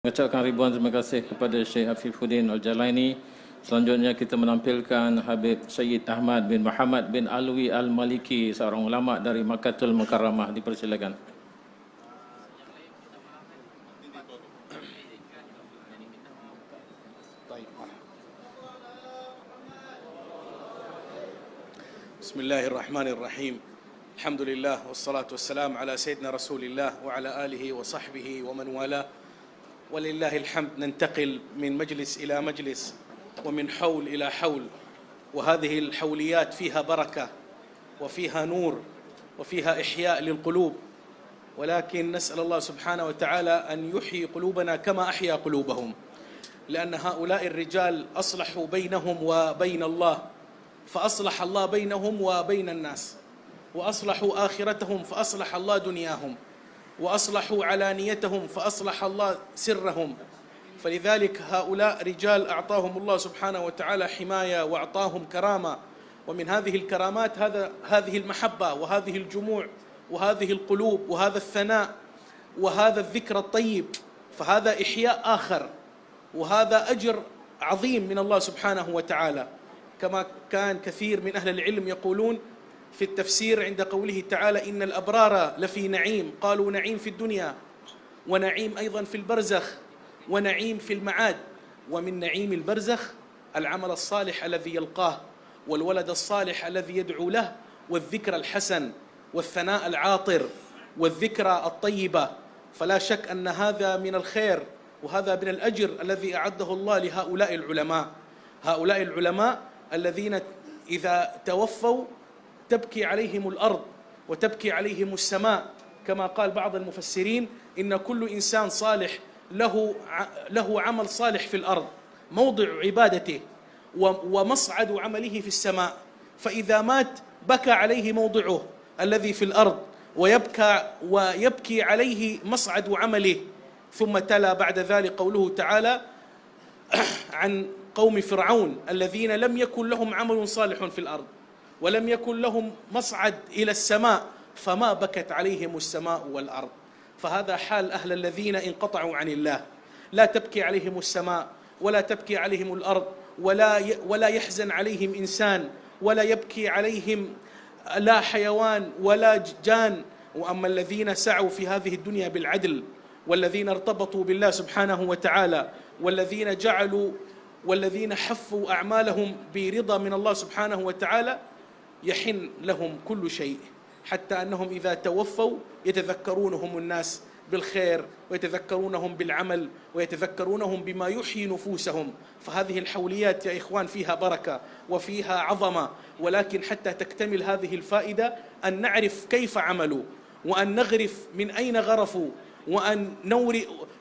Mengucapkan ribuan terima kasih kepada Syekh Afifuddin Al-Jalaini. Selanjutnya kita menampilkan Habib Sayyid Ahmad bin Muhammad bin Alwi Al-Maliki, seorang ulama dari Makkatul Mukarramah. Dipersilakan. Bismillahirrahmanirrahim. Alhamdulillah wassalatu wassalam ala sayyidina Rasulillah wa ala alihi wa sahbihi wa man wala. ولله الحمد. ننتقل من مجلس إلى مجلس ومن حول إلى حول، وهذه الحوليات فيها بركة وفيها نور وفيها إحياء للقلوب، ولكن نسأل الله سبحانه وتعالى أن يحيي قلوبنا كما أحيا قلوبهم، لأن هؤلاء الرجال أصلحوا بينهم وبين الله، فأصلح الله بينهم وبين الناس، وأصلحوا آخرتهم فأصلح الله دنياهم، وأصلحوا علانيتهم فأصلح الله سرهم. فلذلك هؤلاء رجال أعطاهم الله سبحانه وتعالى حماية وأعطاهم كرامة، ومن هذه الكرامات هذه المحبة وهذه الجموع وهذه القلوب وهذا الثناء وهذا الذكر الطيب، فهذا إحياء آخر، وهذا أجر عظيم من الله سبحانه وتعالى، كما كان كثير من أهل العلم يقولون في التفسير عند قوله تعالى إن الأبرار لفي نعيم، قالوا نعيم في الدنيا ونعيم أيضا في البرزخ ونعيم في المعاد. ومن نعيم البرزخ العمل الصالح الذي يلقاه، والولد الصالح الذي يدعو له، والذكر الحسن والثناء العاطر والذكرى الطيبة. فلا شك أن هذا من الخير وهذا من الأجر الذي أعده الله لهؤلاء العلماء، هؤلاء العلماء الذين إذا توفوا تبكي عليهم الأرض وتبكي عليهم السماء، كما قال بعض المفسرين إن كل إنسان صالح له عمل صالح في الأرض موضع عبادته ومصعد عمله في السماء، فإذا مات بكى عليه موضعه الذي في الأرض ويبكي عليه مصعد عمله. ثم تلا بعد ذلك قوله تعالى عن قوم فرعون الذين لم يكن لهم عمل صالح في الأرض ولم يكن لهم مصعد إلى السماء فما بكت عليهم السماء والأرض. فهذا حال أهل الذين انقطعوا عن الله، لا تبكي عليهم السماء ولا تبكي عليهم الأرض ولا يحزن عليهم إنسان ولا يبكي عليهم لا حيوان ولا جان. وأما الذين سعوا في هذه الدنيا بالعدل، والذين ارتبطوا بالله سبحانه وتعالى، والذين حفوا أعمالهم برضا من الله سبحانه وتعالى، يحن لهم كل شيء، حتى أنهم إذا توفوا يتذكرونهم الناس بالخير ويتذكرونهم بالعمل ويتذكرونهم بما يحيي نفوسهم. فهذه الحوليات يا إخوان فيها بركة وفيها عظمة، ولكن حتى تكتمل هذه الفائدة أن نعرف كيف عملوا، وأن نغرف من أين غرفوا، وأن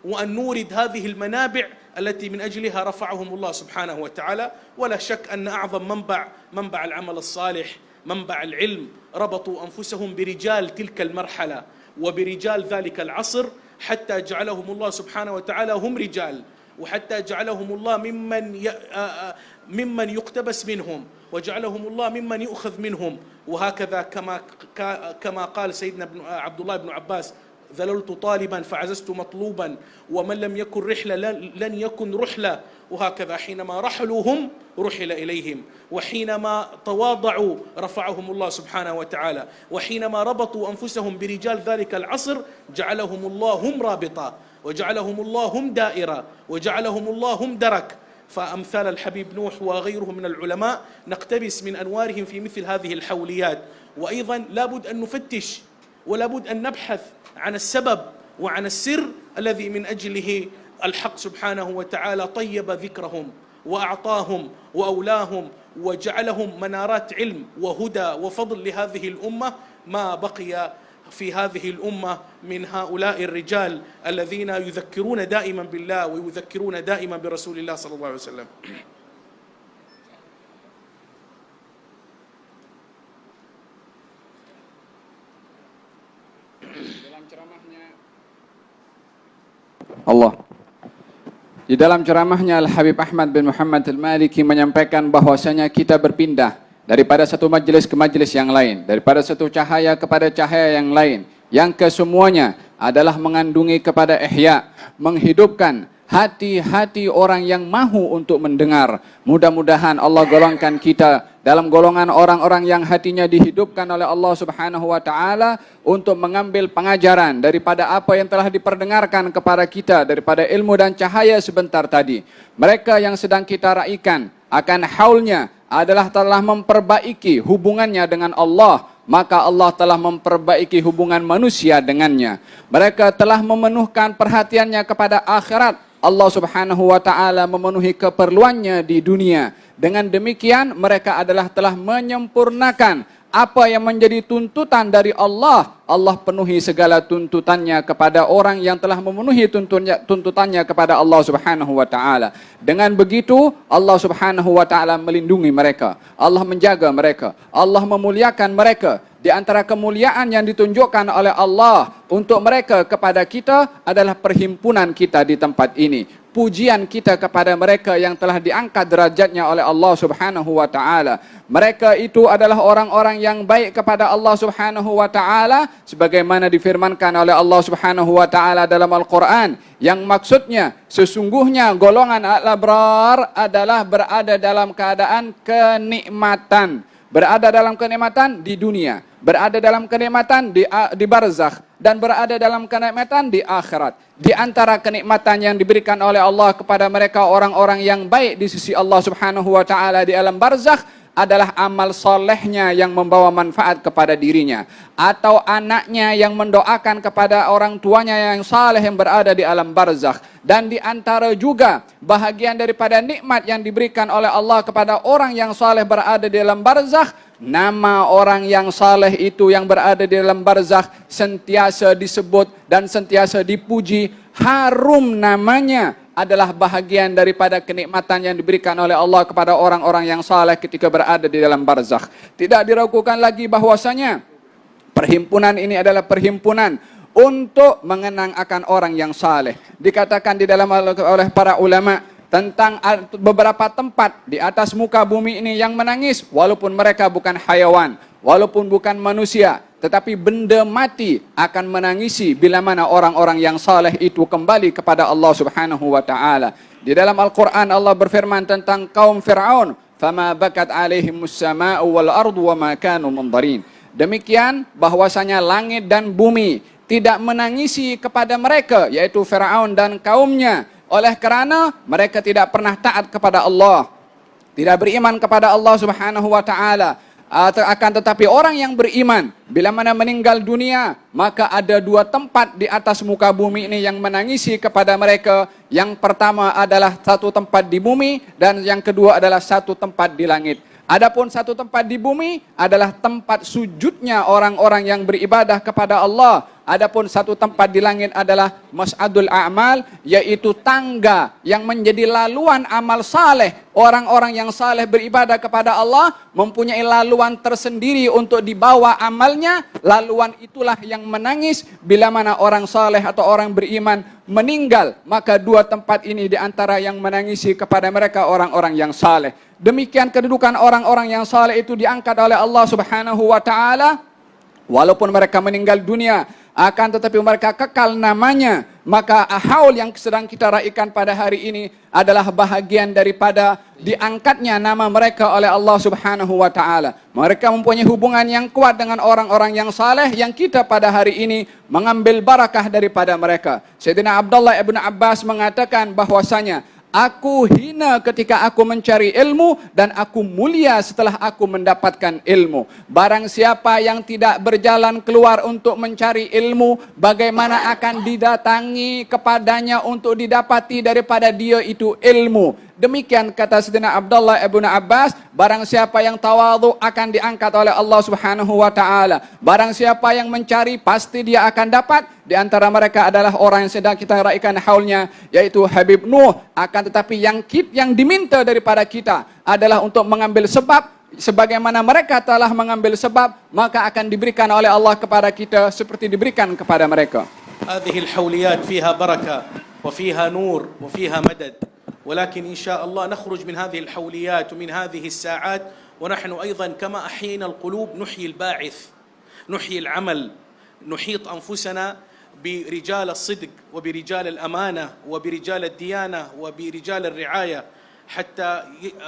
نورد هذه المنابع التي من أجلها رفعهم الله سبحانه وتعالى. ولا شك أن أعظم منبع العمل الصالح منبع العلم، ربطوا أنفسهم برجال تلك المرحلة وبرجال ذلك العصر، حتى جعلهم الله سبحانه وتعالى هم رجال، وحتى جعلهم الله ممن يقتبس منهم، وجعلهم الله ممن يؤخذ منهم. وهكذا كما قال سيدنا عبد الله بن عباس ذللت طالبا فعززت مطلوبا، ومن لم يكن رحلة لن يكن رحلة. وهكذا حينما رحلوا هم رحل إليهم، وحينما تواضعوا رفعهم الله سبحانه وتعالى، وحينما ربطوا أنفسهم برجال ذلك العصر جعلهم الله هم رابطة، وجعلهم الله هم دائرة، وجعلهم الله هم درك. فأمثال الحبيب نوح وغيره من العلماء نقتبس من أنوارهم في مثل هذه الحوليات. وأيضا لابد أن نفتش ولابد أن نبحث عن السبب وعن السر الذي من أجله الحق سبحانه وتعالى طيب ذكرهم وأعطاهم وأولاهم وجعلهم منارات علم وهدى وفضل لهذه الأمة. ما بقي في هذه الأمة من هؤلاء الرجال الذين يذكرون دائما بالله ويذكرون دائما برسول الله صلى الله عليه وسلم. Di dalam ceramahnya Al-Habib Ahmad bin Muhammad Al-Maliki menyampaikan bahwasanya kita berpindah daripada satu majlis ke majlis yang lain, daripada satu cahaya kepada cahaya yang lain, yang kesemuanya adalah mengandungi kepada ihya, menghidupkan hati-hati orang yang mahu untuk mendengar. Mudah-mudahan Allah golongkan kita dalam golongan orang-orang yang hatinya dihidupkan oleh Allah Subhanahu wa taala untuk mengambil pengajaran daripada apa yang telah diperdengarkan kepada kita daripada ilmu dan cahaya sebentar tadi. Mereka yang sedang kita raikan akan haulnya adalah telah memperbaiki hubungannya dengan Allah, maka Allah telah memperbaiki hubungan manusia dengannya. Mereka telah memenuhkan perhatiannya kepada akhirat. Allah Subhanahu wa taala memenuhi keperluannya di dunia. Dengan demikian mereka adalah telah menyempurnakan apa yang menjadi tuntutan dari Allah. Allah penuhi segala tuntutannya kepada orang yang telah memenuhi tuntutannya kepada Allah Subhanahu wa taala. Dengan begitu Allah Subhanahu wa taala melindungi mereka. Allah menjaga mereka. Allah memuliakan mereka. Di antara kemuliaan yang ditunjukkan oleh Allah untuk mereka kepada kita adalah perhimpunan kita di tempat ini. Pujian kita kepada mereka yang telah diangkat derajatnya oleh Allah Subhanahu wa taala. Mereka itu adalah orang-orang yang baik kepada Allah Subhanahu wa taala sebagaimana difirmankan oleh Allah Subhanahu wa taala dalam Al-Qur'an, yang maksudnya sesungguhnya golongan al-abrar adalah berada dalam keadaan kenikmatan. Berada dalam kenikmatan di dunia, berada dalam kenikmatan di barzakh, dan berada dalam kenikmatan di akhirat. Di antara kenikmatan yang diberikan oleh Allah kepada mereka orang-orang yang baik di sisi Allah Subhanahu wa taala di alam barzakh adalah amal solehnya yang membawa manfaat kepada dirinya, atau anaknya yang mendoakan kepada orang tuanya yang saleh yang berada di alam barzakh. Dan di antara juga bahagian daripada nikmat yang diberikan oleh Allah kepada orang yang saleh berada di alam barzakh, nama orang yang saleh itu yang berada di dalam barzakh sentiasa disebut dan sentiasa dipuji, harum namanya, adalah bahagian daripada kenikmatan yang diberikan oleh Allah kepada orang-orang yang saleh ketika berada di dalam barzakh. Tidak diragukan lagi bahwasanya perhimpunan ini adalah perhimpunan untuk mengenang akan orang yang saleh. Dikatakan di dalam oleh para ulama tentang beberapa tempat di atas muka bumi ini yang menangis walaupun mereka bukan hayawan, walaupun bukan manusia, tetapi benda mati akan menangisi bila mana orang-orang yang saleh itu kembali kepada Allah Subhanahu wa taala. Di dalam Al-Qur'an Allah berfirman tentang kaum Fir'aun, "Fama bakat 'alaihimus samaa'u wal ardu wama kanu mundarin." Demikian bahwasanya langit dan bumi tidak menangisi kepada mereka, yaitu Fir'aun dan kaumnya, oleh kerana mereka tidak pernah taat kepada Allah, tidak beriman kepada Allah Subhanahu wa taala. Akan tetapi orang yang beriman bila mana meninggal dunia, maka ada dua tempat di atas muka bumi ini yang menangisi kepada mereka. Yang pertama adalah satu tempat di bumi, dan yang kedua adalah satu tempat di langit. Adapun satu tempat di bumi adalah tempat sujudnya orang-orang yang beribadah kepada Allah. Adapun satu tempat di langit adalah Mas'adul A'mal, yaitu tangga yang menjadi laluan amal saleh. Orang-orang yang saleh beribadah kepada Allah mempunyai laluan tersendiri untuk dibawa amalnya. Laluan itulah yang menangis bila mana orang saleh atau orang beriman meninggal. Maka dua tempat ini di antara yang menangisi kepada mereka orang-orang yang saleh. Demikian kedudukan orang-orang yang saleh itu diangkat oleh Allah Subhanahu wa taala. Walaupun mereka meninggal dunia, akan tetapi mereka kekal namanya. Maka haul yang sedang kita raikan pada hari ini adalah bahagian daripada diangkatnya nama mereka oleh Allah Subhanahu wa taala. Mereka mempunyai hubungan yang kuat dengan orang-orang yang saleh yang kita pada hari ini mengambil barakah daripada mereka. Sayyidina Abdullah ibn Abbas mengatakan bahwasanya, aku hina ketika aku mencari ilmu dan aku mulia setelah aku mendapatkan ilmu. Barang siapa yang tidak berjalan keluar untuk mencari ilmu, bagaimana akan didatangi kepadanya untuk didapati daripada dia itu ilmu. Demikian kata Sayyidina Abdullah ibn Abbas, barang siapa yang tawadhu akan diangkat oleh Allah Subhanahu wa taala. Barang siapa yang mencari pasti dia akan dapat. Di antara mereka adalah orang yang sedang kita raikan haulnya, yaitu Habib Nuh. Akan tetapi yang diminta daripada kita adalah untuk mengambil sebab. Sebagaimana mereka telah mengambil sebab, maka akan diberikan oleh Allah kepada kita seperti diberikan kepada mereka. هذه الحوليات فيها بركة وفيها نور وفيها مدد. ولكن إن شاء الله نخرج من هذه الحوليات ومن هذه الساعات ونحن أيضا كما أحيينا القلوب نحيي الباعث، نحيي العمل، نحيط أنفسنا برجال الصدق وبرجال الأمانة وبرجال الديانة وبرجال الرعاية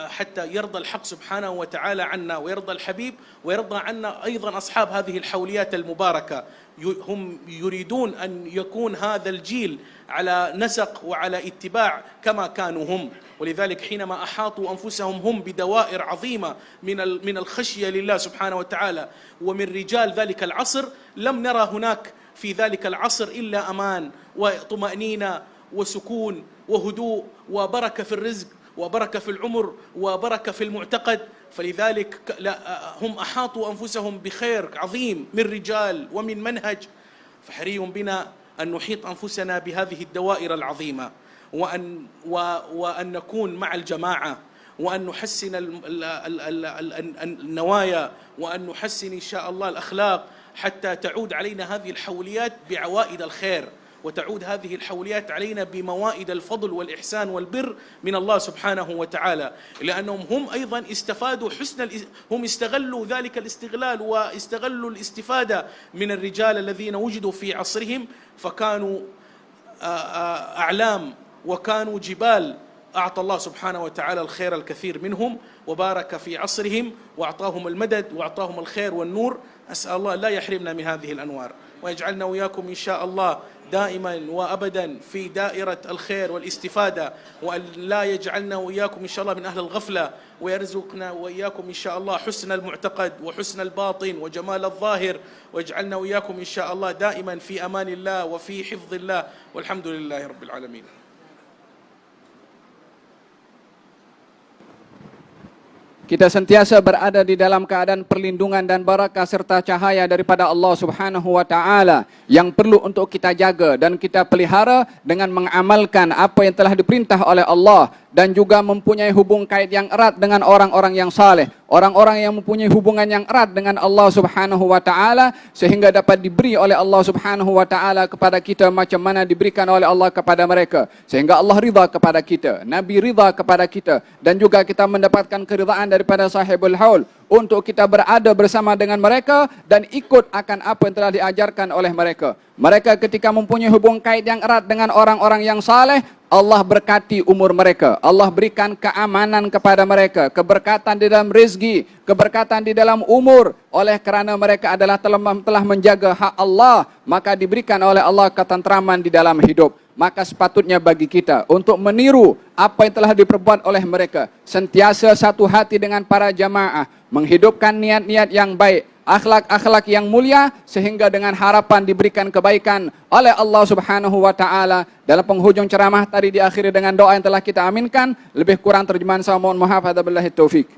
حتى يرضى الحق سبحانه وتعالى عنا ويرضى الحبيب ويرضى عنا أيضا أصحاب هذه الحوليات المباركة. هم يريدون أن يكون هذا الجيل على نسق وعلى اتباع كما كانوا هم، ولذلك حينما أحاطوا أنفسهم هم بدوائر عظيمة من الخشية لله سبحانه وتعالى ومن رجال ذلك العصر، لم نرى هناك في ذلك العصر إلا أمان وطمأنينة وسكون وهدوء وبركة في الرزق وبركة في العمر وبركة في المعتقد. فلذلك هم أحاطوا أنفسهم بخير عظيم من رجال ومن منهج، فحري بنا أن نحيط أنفسنا بهذه الدوائر العظيمة وأن نكون مع الجماعة وأن نحسن النوايا وأن نحسن إن شاء الله الأخلاق حتى تعود علينا هذه الحوليات بعوائد الخير، وتعود هذه الحوليات علينا بموائد الفضل والإحسان والبر من الله سبحانه وتعالى، لأنهم هم أيضا استفادوا هم استغلوا ذلك الاستغلال واستغلوا الاستفادة من الرجال الذين وجدوا في عصرهم، فكانوا أعلام وكانوا جبال. أعطى الله سبحانه وتعالى الخير الكثير منهم وبارك في عصرهم وأعطاهم المدد وأعطاهم الخير والنور. أسأل الله لا يحرمنا من هذه الأنوار ويجعلنا وإياكم إن شاء الله دائما وأبدا في دائرة الخير والاستفادة، وأن لا يجعلنا وإياكم إن شاء الله من أهل الغفلة، ويرزقنا وإياكم إن شاء الله حسن المعتقد وحسن الباطن وجمال الظاهر، ويجعلنا وإياكم إن شاء الله دائما في أمان الله وفي حفظ الله، والحمد لله رب العالمين. Kita sentiasa berada di dalam keadaan perlindungan dan barakah serta cahaya daripada Allah Subhanahu wa taala yang perlu untuk kita jaga dan kita pelihara dengan mengamalkan apa yang telah diperintah oleh Allah, dan juga mempunyai hubung kait yang erat dengan orang-orang yang saleh, orang-orang yang mempunyai hubungan yang erat dengan Allah Subhanahu wa taala, sehingga dapat diberi oleh Allah Subhanahu wa taala kepada kita macam mana diberikan oleh Allah kepada mereka, sehingga Allah ridha kepada kita, Nabi ridha kepada kita, dan juga kita mendapatkan keridhaan daripada sahibul haul untuk kita berada bersama dengan mereka dan ikut akan apa yang telah diajarkan oleh mereka. Mereka ketika mempunyai hubung kait yang erat dengan orang-orang yang saleh, Allah berkati umur mereka, Allah berikan keamanan kepada mereka, keberkatan di dalam rezeki, keberkatan di dalam umur, oleh kerana mereka adalah telah menjaga hak Allah, maka diberikan oleh Allah ketentraman di dalam hidup. Maka sepatutnya bagi kita untuk meniru apa yang telah diperbuat oleh mereka, sentiasa satu hati dengan para jamaah, menghidupkan niat-niat yang baik, akhlak-akhlak yang mulia, sehingga dengan harapan diberikan kebaikan oleh Allah Subhanahu wa taala. Dalam penghujung ceramah tadi diakhiri dengan doa yang telah kita aminkan. Lebih kurang terjemahan saya mohon maaf. Hada billahi taufik.